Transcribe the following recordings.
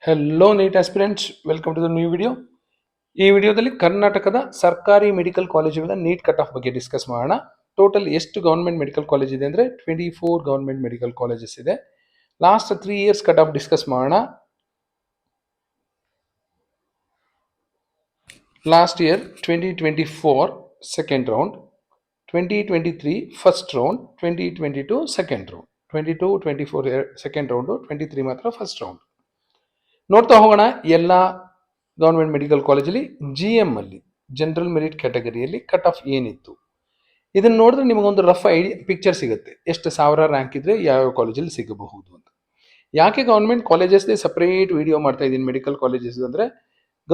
Hello NEET aspirants, welcome to the new video. ಈ ವಿಡಿಯೋದಲ್ಲಿ ಕರ್ನಾಟಕದ ಸರ್ಕಾರಿ ಮೆಡಿಕಲ್ ಕಾಲೇಜುಗಳ ನೀಟ್ ಕಟ್ ಆಫ್ ಬಗ್ಗೆ ಡಿಸ್ಕಸ್ ಮಾಡೋಣ. ಟೋಟಲ್ ಎಷ್ಟು ಗೌರ್ಮೆಂಟ್ ಮೆಡಿಕಲ್ ಕಾಲೇಜ್ ಇದೆ ಅಂದರೆ 24 ಗೌರ್ಮೆಂಟ್ ಮೆಡಿಕಲ್ ಕಾಲೇಜಸ್ ಇದೆ. Last 3 years cut off discuss ಮಾಡೋಣ. Last year 2024 second round, 2023 first round, 2022 second round, 22-24 second round, 23 ಮಾತ್ರ ಫಸ್ಟ್ ರೌಂಡ್. ನೋಡ್ತಾ ಹೋಗೋಣ. ಎಲ್ಲ ಗೌರ್ಮೆಂಟ್ ಮೆಡಿಕಲ್ ಕಾಲೇಜಲ್ಲಿ GM ಅಲ್ಲಿ ಜನರಲ್ ಮೆರಿಟ್ ಕ್ಯಾಟಗರಿಯಲ್ಲಿ ಕಟ್ ಆಫ್ ಏನಿತ್ತು ಇದನ್ನು ನೋಡಿದ್ರೆ ನಿಮಗೊಂದು ರಫ್ ಪಿಕ್ಚರ್ ಸಿಗುತ್ತೆ, ಎಷ್ಟು ಸಾವಿರ ರ್ಯಾಂಕ್ ಇದ್ರೆ ಯಾವ ಕಾಲೇಜಲ್ಲಿ ಸಿಗಬಹುದು ಅಂತ. ಯಾಕೆ ಗೌರ್ಮೆಂಟ್ ಕಾಲೇಜಸ್ಗೆ ಸಪರೇಟ್ ವಿಡಿಯೋ ಮಾಡ್ತಾ ಇದ್ದೀನಿ ಮೆಡಿಕಲ್ ಕಾಲೇಜಸ್ ಅಂದರೆ,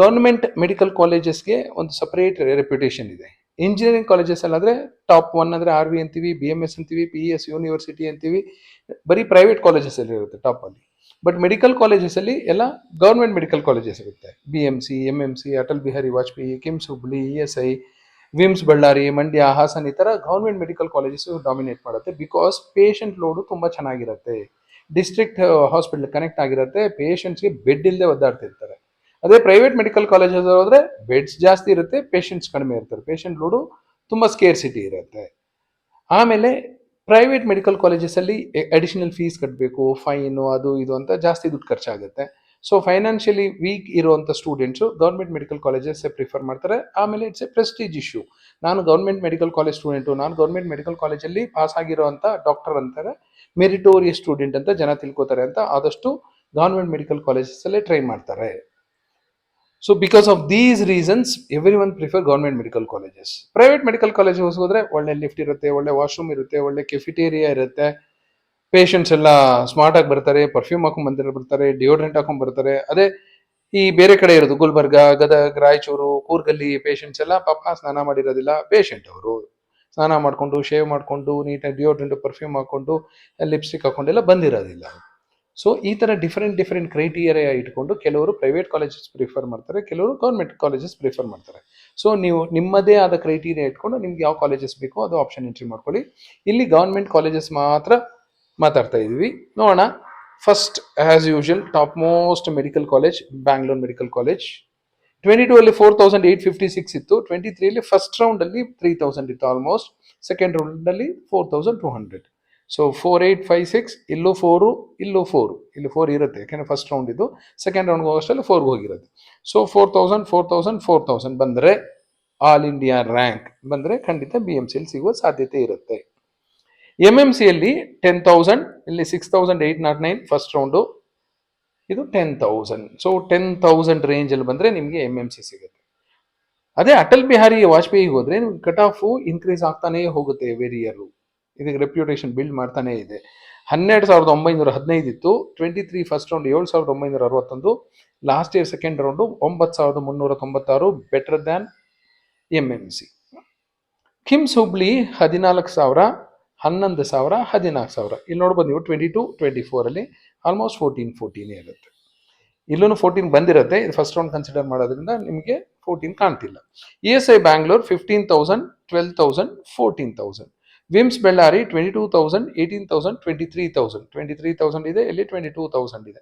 ಗೌರ್ಮೆಂಟ್ ಮೆಡಿಕಲ್ ಕಾಲೇಜಸ್ಗೆ ಒಂದು ಸಪರೇಟ್ ರೆಪ್ಯುಟೇಷನ್ ಇದೆ. ಇಂಜಿನಿಯರಿಂಗ್ ಕಾಲೇಜಸ್ ಅಲ್ಲಾದರೆ ಟಾಪ್ 1 ಅಂದರೆ RV ಅಂತೀವಿ, BMS ಅಂತೀವಿ, PES ಯೂನಿವರ್ಸಿಟಿ ಅಂತೀವಿ, ಬರೀ ಪ್ರೈವೇಟ್ ಕಾಲೇಜಸ್ ಅಲ್ಲಿ ಇರುತ್ತೆ ಟಾಪ್ ಅಲ್ಲಿ. ಬಟ್ ಮೆಡಿಕಲ್ ಕಾಲೇಜಸ್ ಅಲ್ಲಿ ಎಲ್ಲ ಗೌರ್ಮೆಂಟ್ ಮೆಡಿಕಲ್ ಕಾಲೇಜಸ್ ಇರುತ್ತೆ. BMC, MMC, Atal Bihari Vajpayee, KIMS Hubli, ESI, VIMS Ballari, Mandya, Hassan, ಈ ತರ ಗೌರ್ಮೆಂಟ್ ಮೆಡಿಕಲ್ ಕಾಲೇಜಸ್ ಡಾಮಿನೇಟ್ ಮಾಡುತ್ತೆ. ಬಿಕಾಸ್ ಪೇಷಂಟ್ ಲೋಡು ತುಂಬಾ ಚೆನ್ನಾಗಿರುತ್ತೆ, ಡಿಸ್ಟ್ರಿಕ್ಟ್ ಹಾಸ್ಪಿಟಲ್ ಕನೆಕ್ಟ್ ಆಗಿರುತ್ತೆ, ಪೇಷಂಟ್ಸ್ಗೆ ಬೆಡ್ ಇಲ್ಲದೆ ಒದ್ದಾಡ್ತಿರ್ತಾರೆ. ಅದೇ ಪ್ರೈವೇಟ್ ಮೆಡಿಕಲ್ ಕಾಲೇಜಸ್ ಹೋದ್ರೆ ಬೆಡ್ಸ್ ಜಾಸ್ತಿ ಇರುತ್ತೆ, ಪೇಷಂಟ್ಸ್ ಕಡಿಮೆ ಇರ್ತಾರೆ, ಪೇಷಂಟ್ ಲೋಡು ತುಂಬಾ ಸ್ಕೇರ್ಸಿಟಿ ಇರುತ್ತೆ. ಆಮೇಲೆ ಪ್ರೈವೇಟ್ ಮೆಡಿಕಲ್ ಕಾಲೇಜಸ್ ಅಲ್ಲಿ ಅಡಿಷನಲ್ ಫೀಸ್ ಕಟ್ಟಬೇಕು, ಫೈನು, ಅದು ಇದು ಅಂತ ಜಾಸ್ತಿ ದುಡ್ಡು ಖರ್ಚಾಗುತ್ತೆ. ಸೊ ಫೈನಾನ್ಷಿಯಲಿ ವೀಕ್ ಇರುವಂಥ students government medical colleges prefer ಮಾಡ್ತಾರೆ. ಆಮೇಲೆ ಇಟ್ಸ್ ಎ ಪ್ರೆಸ್ಟೀಜ್ ಇಶ್ಯೂ. ನಾನು ಗೌರ್ಮೆಂಟ್ ಮೆಡಿಕಲ್ ಕಾಲೇಜ್ ಸ್ಟೂಡೆಂಟು, ನಾನು ಗೌರ್ಮೆಂಟ್ ಮೆಡಿಕಲ್ ಕಾಲೇಜಲ್ಲಿ ಪಾಸ್ ಆಗಿರೋಂಥ ಡಾಕ್ಟರ್ ಅಂತಾರೆ, ಮೆರಿಟೋರಿಯಸ್ ಸ್ಟೂಡೆಂಟ್ ಅಂತ ಜನ ತಿಳ್ಕೊತಾರೆ ಅಂತ ಆದಷ್ಟು ಗೌರ್ಮೆಂಟ್ ಮೆಡಿಕಲ್ ಕಾಲೇಜಸ್ ಅಲ್ಲೇ ಟ್ರೈ ಮಾಡ್ತಾರೆ. So because of these reasons every one prefer government medical colleges. Private medical college ಹೋದ್ರೆ ಒಳ್ಳೆ ಲಿಫ್ಟ್ ಇರುತ್ತೆ, ಒಳ್ಳೆ ವಾಶ್ರೂಮ್ ಇರುತ್ತೆ, ಒಳ್ಳೆ ಕೆಫಿಟೇರಿಯಾ ಇರುತ್ತೆ, ಪೇಷಂಟ್ಸ್ ಎಲ್ಲ ಸ್ಮಾರ್ಟ್ ಆಗಿ ಬರ್ತಾರೆ, ಪರ್ಫ್ಯೂಮ್ ಹಾಕೊಂಡ್ ಬರ್ತಾರೆ, ಡಿಯೋಡ್ರೆಂಟ್ ಹಾಕೊಂಡ್ ಬರ್ತಾರೆ. ಅದೇ ಈ ಬೇರೆ ಕಡೆ ಇರೋದು ಗುಲ್ಬರ್ಗ, ಗದಗ್, ರಾಯಚೂರು, ಕೂರ್ಗಲ್ಲಿ ಪೇಷಂಟ್ಸ್ ಎಲ್ಲ ಪಾಪ ಸ್ನಾನ ಮಾಡಿರೋದಿಲ್ಲ. ಪೇಷಂಟ್ ಅವರು ಸ್ನಾನ ಮಾಡ್ಕೊಂಡು, ಶೇವ್ ಮಾಡ್ಕೊಂಡು, ನೀಟಾಗಿ ಡಿಯೋಡ್ರೆಂಟ್, ಪರ್ಫ್ಯೂಮ್ ಹಾಕೊಂಡು, ಲಿಪ್ಸ್ಟಿಕ್ ಹಾಕೊಂಡೆಲ್ಲ ಬಂದಿರೋದಿಲ್ಲ. ಸೊ ಈ ತರ ಡಿಫರೆಂಟ್ ಕ್ರೈಟೀರಿಯಾ ಇಟ್ಕೊಂಡು ಕೆಲವರು ಪ್ರೈವೇಟ್ ಕಾಲೇಜಸ್ ಪ್ರಿಫರ್ ಮಾಡ್ತಾರೆ, ಕೆಲವರು ಗೌರ್ಮೆಂಟ್ ಕಾಲೇಜಸ್ ಪ್ರಿಫರ್ ಮಾಡ್ತಾರೆ. ಸೊ ನೀವು ನಿಮ್ಮದೇ ಆದ ಕ್ರೈಟೀರಿಯಾ ಇಟ್ಕೊಂಡು ನಿಮ್ಗೆ ಯಾವ ಕಾಲೇಜಸ್ ಬೇಕೋ ಅದು ಆಪ್ಷನ್ ಎಂಟ್ರಿ ಮಾಡ್ಕೊಳ್ಳಿ. ಇಲ್ಲಿ ಗೌರ್ಮೆಂಟ್ ಕಾಲೇಜಸ್ ಮಾತ್ರ ಮಾತಾಡ್ತಾ ಇದೀವಿ. ನೋಡೋಣ. First as usual top most medical college Bangalore medical college. 22 ಅಲ್ಲಿ 4856 ಇತ್ತು. 23 ಅಲ್ಲಿ ಫಸ್ಟ್ ರೌಂಡ್ ಅಲ್ಲಿ 3000 ಇತ್ತು ಆಲ್ಮೋಸ್ಟ್. ಸೆಕೆಂಡ್ ರೌಂಡ್ ಅಲ್ಲಿ 4200. ಸೊ 4856, ಇಲ್ಲೂ 4, ಇಲ್ಲೂ 4, ಇಲ್ಲಿ 4 ಇರುತ್ತೆ ಯಾಕೆಂದ್ರೆ ಫಸ್ಟ್ ರೌಂಡ್ ಇದು. ಸೆಕೆಂಡ್ ರೌಂಡ್ ಹೋಗೋಷ್ಟಲ್ಲಿ 4 ಹೋಗಿರುತ್ತೆ. ಸೊ 4000 ಬಂದರೆ ಆಲ್ ಇಂಡಿಯಾ ರ್ಯಾಂಕ್ ಬಂದರೆ ಖಂಡಿತ BMC ಅಲ್ಲಿ ಸಿಗುವ ಸಾಧ್ಯತೆ ಇರುತ್ತೆ. MMC ಅಲ್ಲಿ 10,000, ಇಲ್ಲಿ 6809 ಫಸ್ಟ್ ರೌಂಡು, ಇದು 10,000. ಸೊ 10,000 ರೇಂಜ್ ಅಲ್ಲಿ ಬಂದ್ರೆ ನಿಮಗೆ MMC ಸಿಗುತ್ತೆ. ಅದೇ ಅಟಲ್ ಬಿಹಾರಿ ವಾಜಪೇಯಿ ಹೋದ್ರೆ ನಿಮ್ಗೆ ಕಟ್ ಆಫ್ ಇನ್ಕ್ರೀಸ್ ಆಗ್ತಾನೆ ಹೋಗುತ್ತೆ ಎವ್ರಿ ಇಯರ್. ಇದಕ್ಕೆ ರೆಪ್ಯುಟೇಷನ್ ಬಿಲ್ಡ್ ಮಾಡ್ತಾನೆ ಇದೆ. 12,915 ಇತ್ತು. 23 first round 7,961, last year second round 9,396, better than MMC. KIMS Hubli 14,000, 11,000, 14,000. ಇಲ್ಲಿ ನೋಡ್ಬೋದು ನೀವು 22-24 ಅಲ್ಲಿ ಆಲ್ಮೋಸ್ಟ್ 14 ಇರುತ್ತೆ. ಇಲ್ಲೂ 14 ಬಂದಿರುತ್ತೆ. ಇದು ಫಸ್ಟ್ ರೌಂಡ್ ಕನ್ಸಿಡರ್ ಮಾಡೋದ್ರಿಂದ ನಿಮಗೆ 14 ಕಾಣ್ತಿಲ್ಲ. ESI ಬ್ಯಾಂಗ್ಳೂರ್ 15,000, 12,000, 14,000. ವಿಮ್ಸ್ ಬಳ್ಳಾರಿ 22,000, 18,000, 23,000. 23,000 ಇದೆ, ಇಲ್ಲಿ 22,000 ಇದೆ.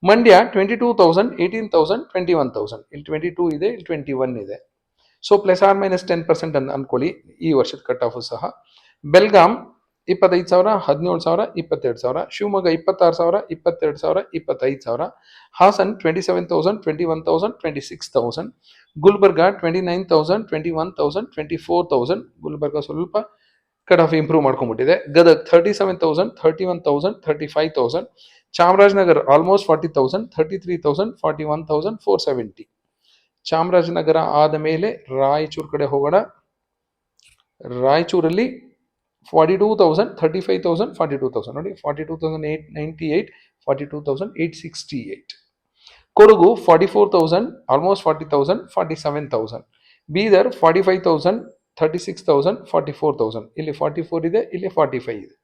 ಮಂಡ್ಯ 22,000, 18,000, 21,000. ಇಲ್ಲಿ 22 ಇದೆ, ಇಲ್ಲಿ 21 ಇದೆ. ಸೊ ಪ್ಲಸ್ ಆರ್ ಮೈನಸ್ 10% ಅಂತ ಅನ್ಕೊಳ್ಳಿ ಈ ವರ್ಷದ ಕಟ್ ಆಫ್ ಸಹ. ಬೆಲ್ಗಾಮ್ 25,000, 17,000, 22,000. ಶಿವಮೊಗ್ಗ 26,000, 22,000, 25,000. ಹಾಸನ್ 27,000, 21,000, 26,000. ಗುಲ್ಬರ್ಗ 29,000, 21,000, 24,000. ಗುಲ್ಬರ್ಗ ಸ್ವಲ್ಪ ಕಟ್ ಆಫ್ ಇಂಪ್ರೂವ್ ಮಾಡ್ಕೊಂಡ್ಬಿಟ್ಟಿದೆ. ಗದಗ್ 37,000, 31,000, 35,000. ಚಾಮರಾಜನಗರ ಆಲ್ಮೋಸ್ಟ್ 40,000, 33,000, 41,470. ಚಾಮರಾಜನಗರ ಆದ ಮೇಲೆ ರಾಯಚೂರು ಕಡೆ ಹೋಗೋಣ. ರಾಯಚೂರಲ್ಲಿ 42,000, 35,000, 42,000. ನೋಡಿ, 42,898, 42,868. ಕೊಡಗು 44,000, ಆಲ್ಮೋಸ್ಟ್ 40,000, 47,000. ಬೀದರ್ 45,000, 36,000, 44,000. ಇಲ್ಲಿ 44 ಇದೆ, ಇಲ್ಲಿ 45 ಇದೆ.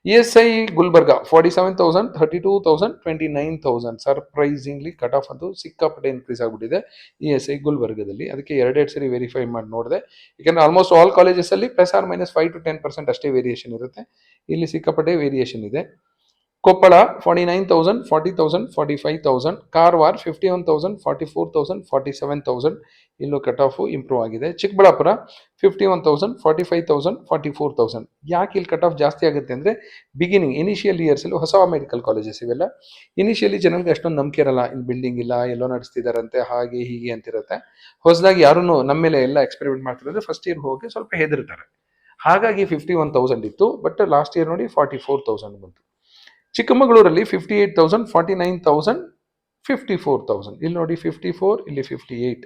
ESI Gulbarga 47,000, 32,000, 29,000. Surprisingly cut off ಅದು ಸಿಕ್ಕಾಪಟ್ಟೆ ಇನ್ಕ್ರೀಸ್ ಆಗಿಬಿಟ್ಟಿದೆ ESI ಗುಲ್ಬರ್ಗದಲ್ಲಿ. ಅದಕ್ಕೆ ಎರಡೆರಡು ಸರಿ ವೆರಿಫೈ ಮಾಡಿ ನೋಡಿದೆ. ಯಾಕಂದ್ರೆ ಆಲ್ಮೋಸ್ಟ್ ಆಲ್ ಕಾಲೇಜಸ್ ಅಲ್ಲಿ ಪ್ಲಸ್ ಆರ್ ಮೈನಸ್ 5 to 10% ಅಷ್ಟೇ ವೇರಿಯೇಷನ್ ಇರುತ್ತೆ. ಇಲ್ಲಿ ಸಿಕ್ಕಾಪಟ್ಟೆ ವೇರಿಯೇಷನ್ ಇದೆ. ಕೊಪ್ಪಳ 49,000, 40,000, 45,000. ಕಾರವಾರ 51,000, 44,000, 47,000. ಇಲ್ಲೂ ಕಟ್ ಆಫ್ ಇಂಪ್ರೂವ್ ಆಗಿದೆ. ಚಿಕ್ಕಬಳ್ಳಾಪುರ 51,000, 45,000, 44,000. ಯಾಕೆ ಇಲ್ಲಿ ಕಟ್ ಆಫ್ ಜಾಸ್ತಿ ಆಗುತ್ತೆ ಅಂದರೆ ಬಿಗಿನಿಂಗ್ ಇನಿಷಿಯಲ್ ಇಯರ್ಸಲ್ಲಿ ಹೊಸ ಮೆಡಿಕಲ್ ಕಾಲೇಜಸ್ ಇವೆಲ್ಲ. ಇನಿಷಿಯಲಿ ಜನರಿಗೆ ಅಷ್ಟೊಂದು ನಂಬಿಕೆ ಇರಲ್ಲ, ಇಲ್ಲಿ ಬಿಲ್ಡಿಂಗ್ ಇಲ್ಲ, ಎಲ್ಲೋ ನಡೆಸ್ತಿದಾರಂತೆ, ಹಾಗೆ ಹೀಗೆ ಅಂತಿರುತ್ತೆ. ಹೊಸದಾಗಿ ಯಾರೂ ನಮ್ಮ ಮೇಲೆ ಎಲ್ಲ ಎಕ್ಸ್ಪೆರಿಮೆಂಟ್ ಮಾಡ್ತಿರೋದ್ರೆ ಫಸ್ಟ್ ಇಯರ್ ಹೋಗಿ ಸ್ವಲ್ಪ ಹೆದರ್ತಾರೆ. ಹಾಗಾಗಿ 51,000 ಇತ್ತು, ಬಟ್ ಲಾಸ್ಟ್ ಇಯರ್ ನೋಡಿ 44,000 ಬಂತು. ಚಿಕ್ಕಮಗಳೂರಲ್ಲಿ 58,000, 49,000, 54,000. ಇಲ್ಲಿ ನೋಡಿ 54, ಇಲ್ಲಿ 58.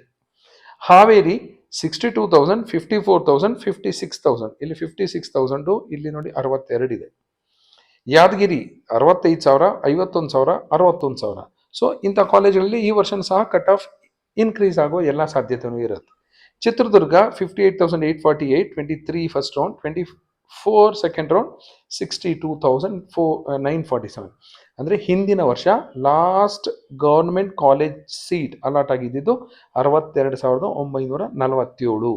ಹಾವೇರಿ 62,000, 54,000, 56,000. ಇಲ್ಲಿ 56,000, ಇಲ್ಲಿ ನೋಡಿ 62 ಇದೆ. ಯಾದಗಿರಿ 65,000, 51,000, 61,000. ಸೊ ಇಂಥ ಕಾಲೇಜುಗಳಲ್ಲಿ ಈ ವರ್ಷ ಸಹ ಕಟ್ ಆಫ್ ಇನ್ಕ್ರೀಸ್ ಆಗೋ ಎಲ್ಲ ಸಾಧ್ಯತೆಯೂ ಇರುತ್ತೆ. Chitradurga 58,848, 23 first round, 24 second round, 62,947. ಅಂದರೆ ಹಿಂದಿನ ವರ್ಷ last government college seat allot ಆಗಿದ್ದು 62,947.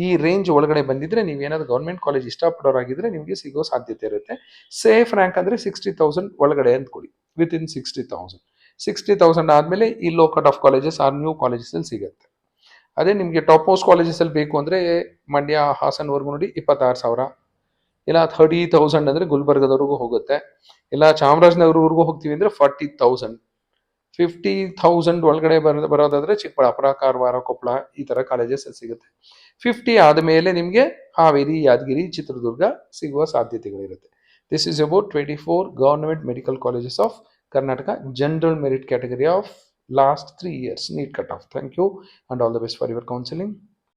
ಈ ರೇಂಜ್ ಒಳಗಡೆ ಬಂದಿದ್ರೆ ನೀವೇನಾದ್ರು ಗೌರ್ಮೆಂಟ್ ಕಾಲೇಜ್ ಇಷ್ಟಪಡೋರಾಗಿದ್ರೆ ನಿಮಗೆ ಸಿಗೋ ಸಾಧ್ಯತೆ ಇರುತ್ತೆ. ಸೇಫ್ ರ್ಯಾಂಕ್ ಅಂದರೆ 60,000 ಒಳಗಡೆ ಅಂದ್ಕೊಳ್ಳಿ, ವಿತಿನ್ 60,000. 60,000 ಆದಮೇಲೆ ಈ low cut off colleges are new ಕಾಲೇಜಸಲ್ಲಿ ಸಿಗುತ್ತೆ. ಅದೇ ನಿಮಗೆ ಟಾಪ್ ಮೋಸ್ಟ್ ಕಾಲೇಜಸಲ್ಲಿ ಬೇಕು ಅಂದರೆ ಮಂಡ್ಯ ಹಾಸನ್ವರೆಗೂ ನೋಡಿ 26,000. ಇಲ್ಲ 30,000 ಅಂದರೆ ಗುಲ್ಬರ್ಗದವರೆಗೂ ಹೋಗುತ್ತೆ. ಇಲ್ಲ ಚಾಮರಾಜನಗರವರೆಗೂ ಹೋಗ್ತೀವಿ ಅಂದರೆ 40,000. 50,000 ಒಳಗಡೆ ಬರೋದಾದರೆ ಚಿಕ್ಕಬಳ್ಳಾಪುರ, ಕಾರವಾರ, ಕೊಪ್ಪಳ ಈ ಥರ ಕಾಲೇಜಸ್ ಸಿಗುತ್ತೆ. 50 ಆದಮೇಲೆ ನಿಮಗೆ ಹಾವೇರಿ, ಯಾದಗಿರಿ, ಚಿತ್ರದುರ್ಗ ಸಿಗುವ ಸಾಧ್ಯತೆಗಳಿರುತ್ತೆ. This is about 24 government medical colleges of Karnataka general merit category of last 3 years NEET cutoff. Thank you and all the best for your counseling.